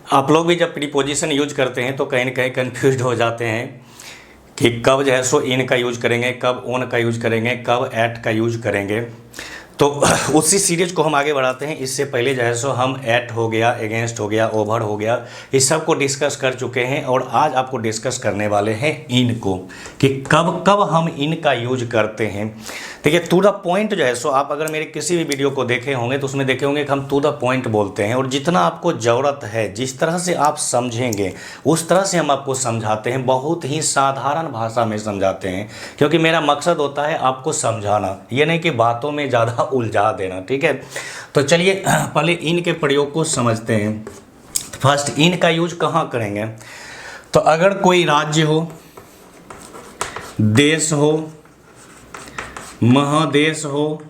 आप लोग भी जब प्रीपोजिशन यूज करते हैं तो कहीं ना कहीं कन्फ्यूज हो जाते हैं कि कब जो है सो इन का यूज करेंगे, कब ओन का यूज करेंगे, कब एट का यूज करेंगे। तो उसी सीरीज को हम आगे बढ़ाते हैं। इससे पहले जो है सो हम एट हो गया, अगेंस्ट हो गया, ओवर हो गया, इस सब को डिस्कस कर चुके हैं और आज आपको डिस्कस करने वाले हैं इन को, कि कब कब हम इन का यूज करते हैं। देखिए टू द पॉइंट जो है सो आप अगर मेरे किसी भी वीडियो को देखे होंगे तो उसमें देखे होंगे कि हम टू द पॉइंट बोलते हैं और जितना आपको ज़रूरत है, जिस तरह से आप समझेंगे उस तरह से हम आपको समझाते हैं। बहुत ही साधारण भाषा में समझाते हैं, क्योंकि मेरा मकसद होता है आपको समझाना, ये नहीं कि बातों में ज़्यादा उलझा देना। ठीक है, तो चलिए पहले इन के प्रयोग को समझते हैं। फर्स्ट, इन का यूज कहाँ करेंगे? तो अगर कोई राज्य हो, देश हो, महादेश हो,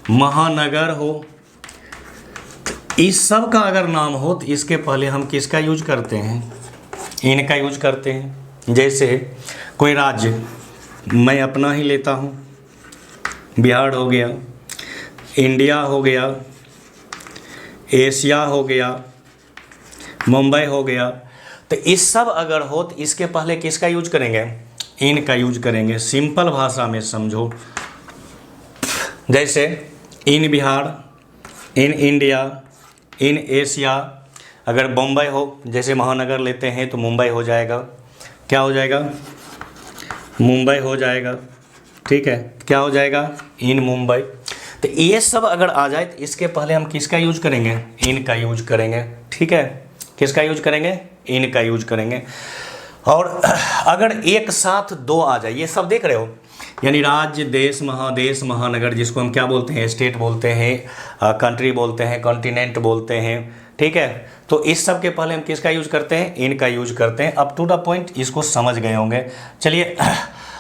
महानगर हो, इस सब का अगर नाम हो तो इसके पहले हम किसका यूज करते हैं? इन का यूज करते हैं। जैसे कोई राज्य, मैं अपना ही लेता हूँ, बिहार हो गया, इंडिया हो गया, एशिया हो गया, मुंबई हो गया, तो इस सब अगर हो तो इसके पहले किसका यूज करेंगे? इन का यूज करेंगे। सिंपल भाषा में समझो, जैसे in Bihar, in India, in Asia. अगर मुंबई हो, जैसे महानगर लेते हैं तो मुंबई हो जाएगा। क्या हो जाएगा? मुंबई हो जाएगा। ठीक है, क्या हो जाएगा? इन मुंबई। तो ये सब अगर आ जाए तो इसके पहले हम किसका यूज करेंगे? इन का यूज करेंगे। ठीक है, किसका यूज करेंगे? इन का यूज करेंगे। और अगर एक साथ दो आ जाए, ये सब देख रहे हो, यानी राज्य, देश, महादेश, महानगर, जिसको हम क्या बोलते हैं? स्टेट बोलते हैं, कंट्री बोलते हैं, कॉन्टिनेंट बोलते हैं। ठीक है, तो इस सब के पहले हम किसका यूज करते हैं? इन का यूज करते हैं। अब टू द पॉइंट इसको समझ गए होंगे। चलिए,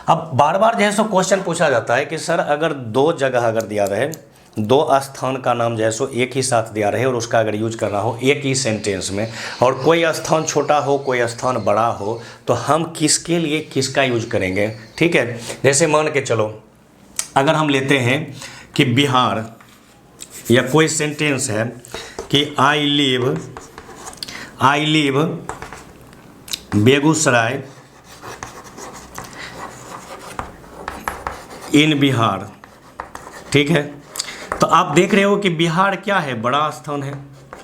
अब बार बार जो है सो क्वेश्चन पूछा जाता है कि सर अगर दो जगह अगर दिया रहे, दो स्थान का नाम जो है सो एक ही साथ दिया रहे और उसका अगर यूज करना हो एक ही सेंटेंस में, और कोई स्थान छोटा हो, कोई स्थान बड़ा हो, तो हम किसके लिए किसका यूज करेंगे? ठीक है, जैसे मान के चलो अगर हम लेते हैं कि बिहार, या कोई सेंटेंस है कि आई लिव बेगूसराय इन बिहार। ठीक है, तो आप देख रहे हो कि बिहार क्या है? बड़ा स्थान है।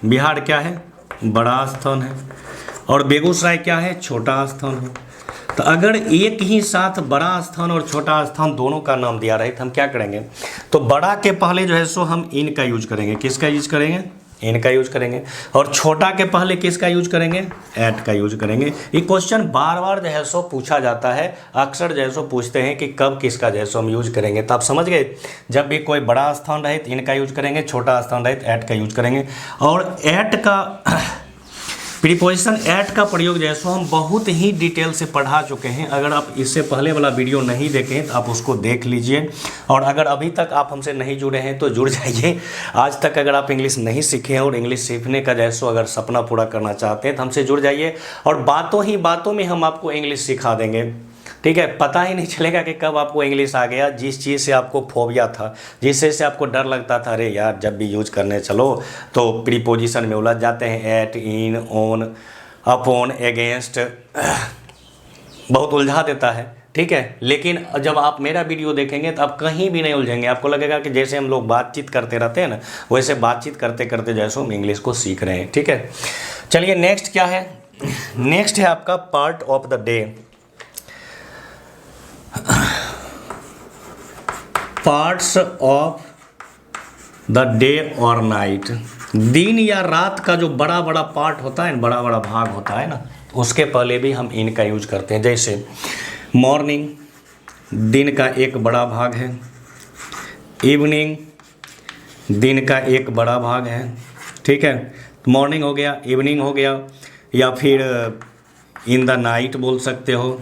बिहार क्या है? बड़ा स्थान है। और बेगूसराय क्या है? छोटा स्थान है। तो अगर एक ही साथ बड़ा स्थान और छोटा स्थान दोनों का नाम दिया रहे तो हम क्या करेंगे? तो बड़ा के पहले जो है सो हम इन का यूज करेंगे। किसका यूज करेंगे? इन का यूज करेंगे। और छोटा के पहले किसका यूज करेंगे? एट का यूज करेंगे। ये क्वेश्चन बार बार जो है सो पूछा जाता है, अक्सर जो है सो पूछते हैं कि कब किसका जो है सो हम यूज करेंगे। तो आप समझ गए, जब भी कोई बड़ा स्थान रहे तो इन का यूज करेंगे, छोटा स्थान रहे तो एट का यूज करेंगे। और एट का प्रीपोजिशन एट का प्रयोग जो है सो हम बहुत ही डिटेल से पढ़ा चुके हैं। अगर आप इससे पहले वाला वीडियो नहीं देखें तो आप उसको देख लीजिए। और अगर अभी तक आप हमसे नहीं जुड़े हैं तो जुड़ जाइए। आज तक अगर आप इंग्लिश नहीं सीखे हैं और इंग्लिश सीखने का जो है सो अगर सपना पूरा करना चाहते हैं तो हमसे जुड़ जाइए, और बातों ही बातों में हम आपको इंग्लिश सिखा देंगे। ठीक है, पता ही नहीं चलेगा कि कब आपको इंग्लिश आ गया। जिस चीज़ से आपको फोबिया था, जिस चीज़ से आपको डर लगता था, अरे यार जब भी यूज करने चलो तो प्रीपोजिशन में उलझ जाते हैं, at, in, on, upon, against, बहुत उलझा देता है। ठीक है, लेकिन जब आप मेरा वीडियो देखेंगे तो आप कहीं भी नहीं उलझेंगे। आपको लगेगा कि जैसे हम लोग बातचीत करते रहते हैं ना, वैसे बातचीत करते करते जैसे हम इंग्लिश को सीख रहे हैं। ठीक है, चलिए नेक्स्ट क्या है? नेक्स्ट है आपका part of the day. Parts of the day और नाइट, दिन या रात का जो बड़ा बड़ा पार्ट होता है, बड़ा बड़ा भाग होता है ना, उसके पहले भी हम इन का यूज करते हैं। जैसे मॉर्निंग, दिन का एक बड़ा भाग है। इवनिंग, दिन का एक बड़ा भाग है। ठीक है, मॉर्निंग हो गया, इवनिंग हो गया, या फिर इन द नाइट बोल सकते हो,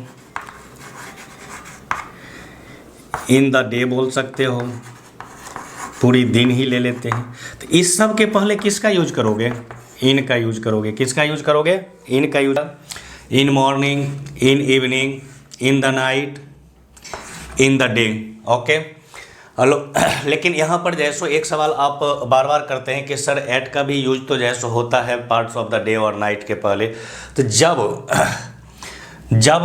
इन द डे बोल सकते हो, पूरी दिन ही ले लेते हैं। तो इस सब के पहले किसका यूज करोगे? इन का यूज करोगे। किसका यूज करोगे? इन का use. In morning, in evening, in the night, in the day. Okay, hello. लेकिन यहाँ पर जैसो एक सवाल आप बार बार करते हैं कि सर एट का भी यूज तो जैसो होता है पार्ट्स ऑफ द डे और नाइट के पहले। तो जब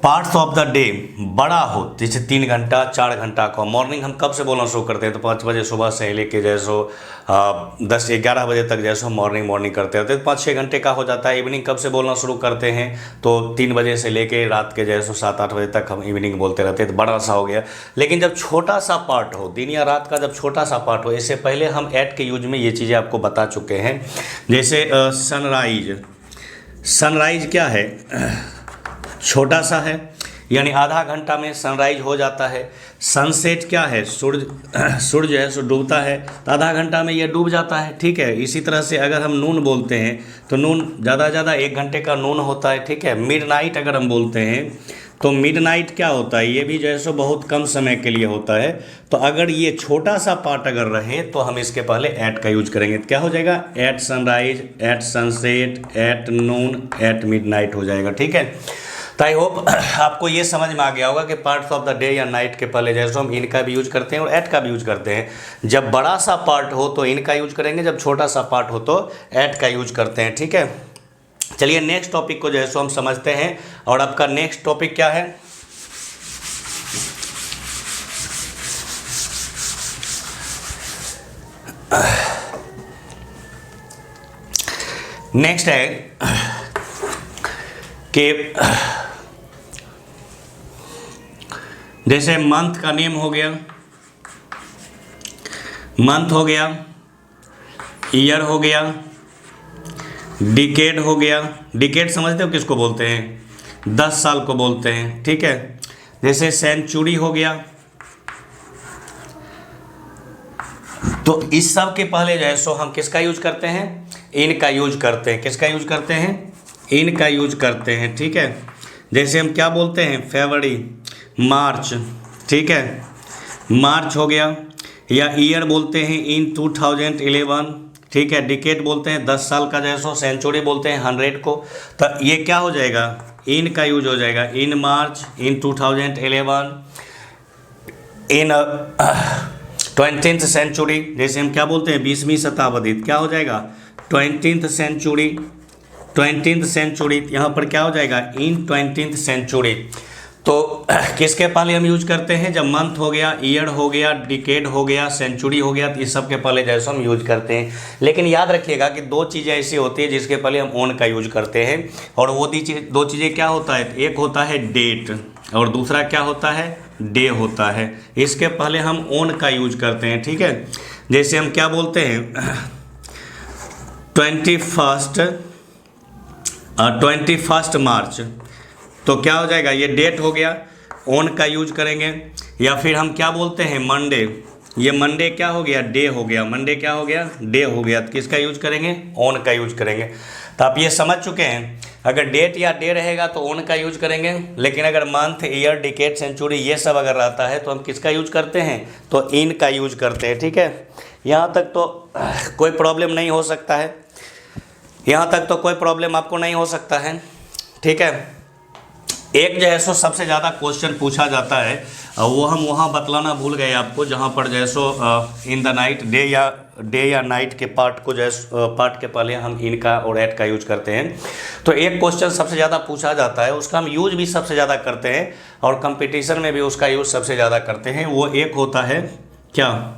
पार्ट्स ऑफ द डे बड़ा हो, जैसे 3 घंटा 4 घंटा का, मॉर्निंग हम कब से बोलना शुरू करते हैं? तो 5 बजे सुबह से लेके जैसो 10-11 बजे तक जैसो मॉर्निंग करते हैं, तो 5-6 घंटे का हो जाता है। इवनिंग कब से बोलना शुरू करते हैं? तो 3 बजे से लेके रात के जैसो 7-8 बजे तक हम इवनिंग बोलते रहते हैं, तो बड़ा सा हो गया। लेकिन जब छोटा सा पार्ट हो, दिन या रात का जब छोटा सा पार्ट हो, इससे पहले हम एट के यूज में ये चीज़ें आपको बता चुके हैं। जैसे सनराइज क्या है? छोटा सा है, यानी आधा घंटा में सनराइज हो जाता है। सनसेट क्या है? सूर्य जो है सो डूबता है, तो आधा घंटा में ये डूब जाता है, ठीक है। इसी तरह से अगर हम नून बोलते हैं तो नून ज़्यादा 1 घंटे का नून होता है, ठीक है। मिडनाइट अगर हम बोलते हैं तो मिडनाइट क्या होता है? ये भी जो है सो बहुत कम समय के लिए होता है। तो अगर ये छोटा सा पार्ट अगर रहे तो हम इसके पहले एट का यूज करेंगे। तो क्या हो जाएगा? At sunrise, at sunset, at noon, at midnight हो जाएगा, ठीक है। तो आई होप आपको ये समझ में आ गया होगा कि पार्ट्स ऑफ द डे या नाइट के पहले जैसे हम इन का भी यूज करते हैं और एट का भी यूज करते हैं। जब बड़ा सा पार्ट हो तो इन का यूज करेंगे, जब छोटा सा पार्ट हो तो एट का यूज करते हैं, ठीक है। चलिए नेक्स्ट टॉपिक को जो है सो हम समझते हैं। और आपका नेक्स्ट टॉपिक क्या है? नेक्स्ट है कि जैसे मंथ का नेम हो गया, मंथ हो गया, ईयर हो गया, डिकेड हो गया। डिकेड समझते हो किसको बोलते हैं? 10 साल को बोलते हैं, ठीक है। जैसे सेंचुरी हो गया। तो इस सब के पहले जो है सो हम किसका यूज करते हैं? इन का यूज करते हैं। किसका यूज करते हैं? इन का यूज करते हैं, ठीक है। जैसे हम क्या बोलते हैं? फरवरी, मार्च, ठीक है, मार्च हो गया। या ईयर बोलते हैं इन 2011, ठीक है। डिकेड बोलते हैं 10 साल का जैसो। सेंचुरी बोलते हैं 100 को। तो ये क्या हो जाएगा? इन का यूज हो जाएगा। इन मार्च, इन 2011, इन 20th सेंचुरी। जैसे हम क्या बोलते हैं? 20वीं शताब्दी, क्या हो जाएगा? 20th century, 20th century. यहाँ पर क्या हो जाएगा? इन 20th सेंचुरी। तो किसके पहले हम यूज करते हैं? जब मंथ हो गया, ईयर हो गया, डिकेड हो गया, सेंचुरी हो गया, तो इस सब के पहले जैसे हम यूज करते हैं। लेकिन याद रखिएगा कि 2 चीज़ें ऐसी होती है जिसके पहले हम ओन का यूज करते हैं। और वो 2 चीज़ें क्या होता है? एक होता है डेट और दूसरा क्या होता है? डे होता है। इसके पहले हम ओन का यूज करते हैं, ठीक है। जैसे हम क्या बोलते हैं? 21 मार्च, तो क्या हो जाएगा? ये डेट हो गया, ओन का यूज करेंगे। या फिर हम क्या बोलते हैं? मंडे, ये मंडे क्या हो गया? डे हो गया। मंडे क्या हो गया? डे हो गया। तो किसका यूज करेंगे? ओन का यूज करेंगे। तो आप ये समझ चुके हैं, अगर डेट या डे रहेगा तो ओन का यूज करेंगे। लेकिन अगर मंथ, ईयर, डिकेड, सेंचुरी ये सब अगर रहता है तो हम किसका यूज करते हैं? तो इन का यूज करते हैं, ठीक है। यहाँ तक तो कोई प्रॉब्लम नहीं हो सकता है, यहाँ तक तो कोई प्रॉब्लम आपको नहीं हो सकता है, ठीक है। एक जो है सो सबसे ज़्यादा क्वेश्चन पूछा जाता है, वो हम वहाँ बतलाना भूल गए आपको, जहाँ पर जो है सो इन द नाइट, डे या नाइट के पार्ट को जो है पार्ट के पहले हम इन का और एट का यूज करते हैं। तो एक क्वेश्चन सबसे ज़्यादा पूछा जाता है, उसका हम यूज भी सबसे ज़्यादा करते हैं और कंपटीशन में भी उसका यूज सबसे ज़्यादा करते हैं। वो एक होता है क्या?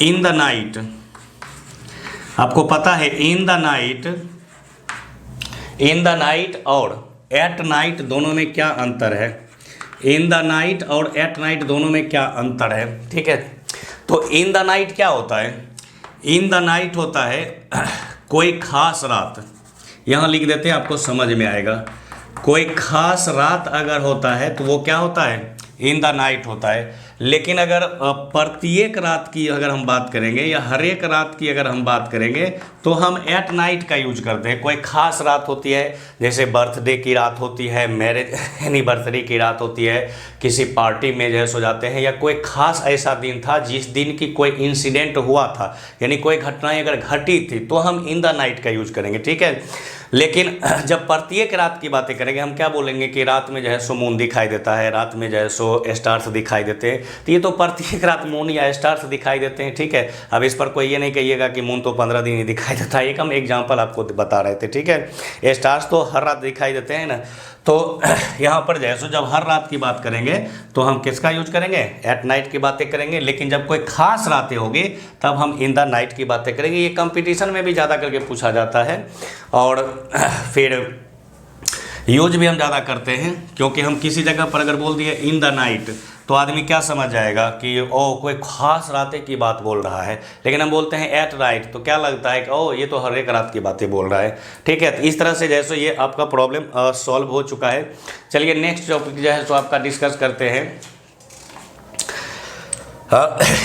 In the night. आपको पता है इन द नाइट और एट नाइट दोनों में क्या अंतर है? इन द नाइट और एट नाइट दोनों में क्या अंतर है, ठीक है। तो इन द नाइट क्या होता है? इन द नाइट होता है कोई खास रात, यहाँ लिख देते हैं आपको समझ में आएगा। कोई खास रात अगर होता है तो वो क्या होता है? इन द नाइट होता है। लेकिन अगर प्रत्येक रात की अगर हम बात करेंगे या हर एक रात की अगर हम बात करेंगे तो हम एट नाइट का यूज करते हैं। कोई खास रात होती है, जैसे बर्थडे की रात होती है, मैरिज एनिवर्सरी की रात होती है, किसी पार्टी में जैसे हो जाते हैं, या कोई खास ऐसा दिन था जिस दिन की कोई इंसिडेंट हुआ था, यानी कोई घटनाएं अगर घटी थी तो हम इन द नाइट का यूज करेंगे, ठीक है। लेकिन जब प्रत्येक रात की बातें करेंगे, हम क्या बोलेंगे कि रात में जो है सो मून दिखाई देता है, रात में जो है सो स्टार्स दिखाई देते हैं। तो ये तो प्रत्येक रात मून या स्टार्स दिखाई देते हैं, ठीक है। अब इस पर कोई ये नहीं कहिएगा कि मून तो 15 दिन ही दिखाई देता है, एक हम एग्जाम्पल आपको बता रहे थे, ठीक है। स्टार्स तो हर रात दिखाई देते हैं ना। तो यहाँ पर जो है सो जब हर रात की बात करेंगे तो हम किसका यूज करेंगे, एट नाइट की बातें करेंगे। लेकिन जब कोई खास रातें होगी तब हम इन द नाइट की बातें करेंगे। ये कंपटीशन में भी ज़्यादा करके पूछा जाता है और फिर यूज भी हम ज़्यादा करते हैं, क्योंकि हम किसी जगह पर अगर बोल दिए इन द नाइट तो आदमी क्या समझ जाएगा कि ओ कोई खास रातें की बात बोल रहा है। लेकिन हम बोलते हैं एट नाइट तो क्या लगता है कि ओ ये तो हर एक रात की बातें बोल रहा है, ठीक है। तो इस तरह से जैसे ये आपका प्रॉब्लम सॉल्व हो चुका है। चलिए नेक्स्ट टॉपिक जो है सो आपका डिस्कस करते हैं।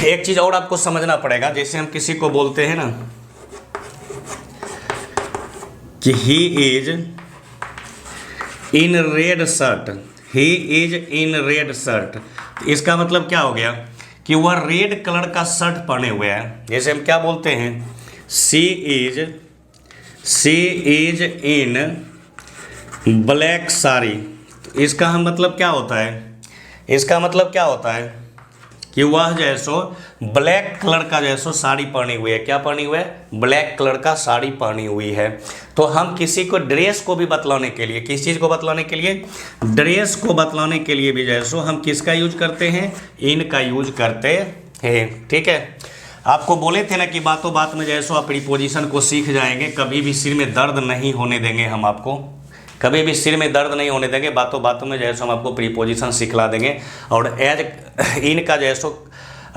एक चीज़ और आपको समझना पड़ेगा, जैसे हम किसी को बोलते हैं ना कि he is in red shirt, he is in red shirt, इसका मतलब क्या हो गया कि वह रेड कलर का शर्ट पहने हुए है। जैसे हम क्या बोलते हैं, सी इज इन ब्लैक साड़ी, इसका हम मतलब क्या होता है, इसका मतलब क्या होता है कि वह जो है सो ब्लैक कलर का जो है सो साड़ी पहनी हुई है। क्या पहनी हुई है, ब्लैक कलर का साड़ी पहनी हुई है। तो हम किसी को ड्रेस को भी बतलाने के लिए, किस चीज़ को बतलाने के लिए, ड्रेस को बतलाने के लिए भी जो है सो हम किसका यूज करते हैं, इन का यूज करते हैं, ठीक है। आपको बोले थे ना कि बातों बात में जो है सो आप प्रीपोजिशन को सीख जाएंगे, कभी भी सिर में दर्द नहीं होने देंगे हम आपको, कभी भी सिर में दर्द नहीं होने देंगे। बातों बातों में जो है सो हम आपको प्रीपोजिशन सिखला देंगे। और एज इन का जो है सो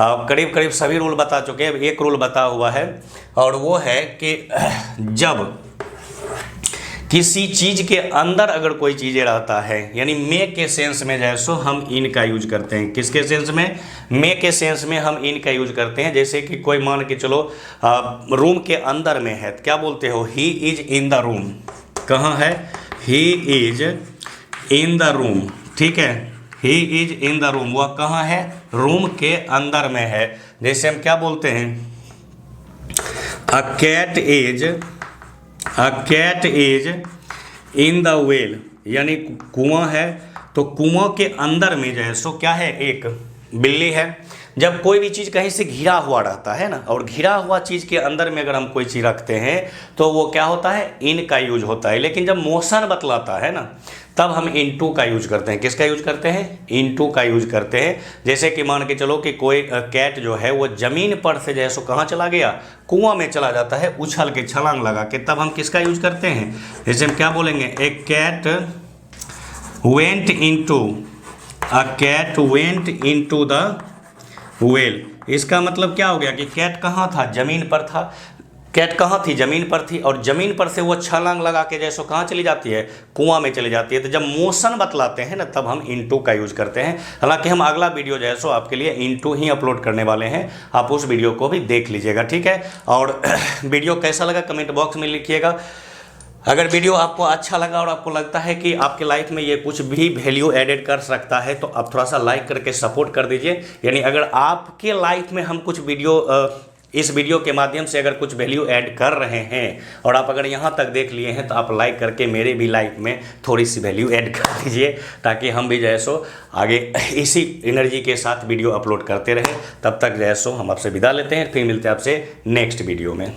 करीब करीब सभी रूल बता चुके हैं, एक रूल बता हुआ है और वो है कि जब किसी चीज़ के अंदर अगर कोई चीज़ें रहता है, यानी मे के सेंस में जो है सो हम इन का यूज करते हैं। किसके सेंस में, मे के सेंस में हम इन का यूज करते हैं। जैसे कि कोई मान के चलो रूम के अंदर में है, क्या बोलते हो, he is in the room. कहाँ है, he is in the room, ठीक है, he is in the room, वह कहाँ है, रूम के अंदर में है। जैसे हम क्या बोलते हैं, a cat is in the well, यानी कुआं है तो कुआं के अंदर में जो है सो क्या है, एक बिल्ली है। जब कोई भी चीज़ कहीं से घिरा हुआ रहता है ना, और घिरा हुआ चीज़ के अंदर में अगर हम कोई चीज़ रखते हैं तो वो क्या होता है, इन का यूज होता है। लेकिन जब मोशन बतलाता है ना तब हम इनटू का यूज करते हैं। किसका यूज करते हैं, इनटू का यूज करते हैं। जैसे कि मान के चलो कि कोई कैट जो है वो ज़मीन पर से जो है सो कहाँ चला गया, कुआं में चला जाता है उछल के, छलांग लगा के, तब हम किसका यूज करते हैं। जैसे हम क्या बोलेंगे, a cat went into, a cat went into the well. इसका मतलब क्या हो गया कि कैट कहाँ था, ज़मीन पर था। कैट कहाँ थी, ज़मीन पर थी, और ज़मीन पर से वो छलांग लगा के जैसो कहाँ चली जाती है, कुआं में चली जाती है। तो जब मोशन बतलाते हैं ना तब हम इनटू का यूज़ करते हैं। हालांकि हम अगला वीडियो जैसो आपके लिए इनटू ही अपलोड करने वाले हैं, आप उस वीडियो को भी देख लीजिएगा, ठीक है। और वीडियो कैसा लगा कमेंट बॉक्स में लिखिएगा। अगर वीडियो आपको अच्छा लगा और आपको लगता है कि आपके लाइफ में ये कुछ भी वैल्यू एडेड कर सकता है तो आप थोड़ा सा लाइक करके सपोर्ट कर दीजिए। यानी अगर आपके लाइफ में हम कुछ इस वीडियो के माध्यम से अगर कुछ वैल्यू ऐड कर रहे हैं और आप अगर यहाँ तक देख लिए हैं तो आप लाइक करके मेरे भी लाइफ में थोड़ी सी वैल्यू ऐड कर दीजिए, ताकि हम भी जो है सो आगे इसी एनर्जी के साथ वीडियो अपलोड करते रहें। तब तक जो है सो हम आपसे विदा लेते हैं, फिर मिलते हैं आपसे नेक्स्ट वीडियो में।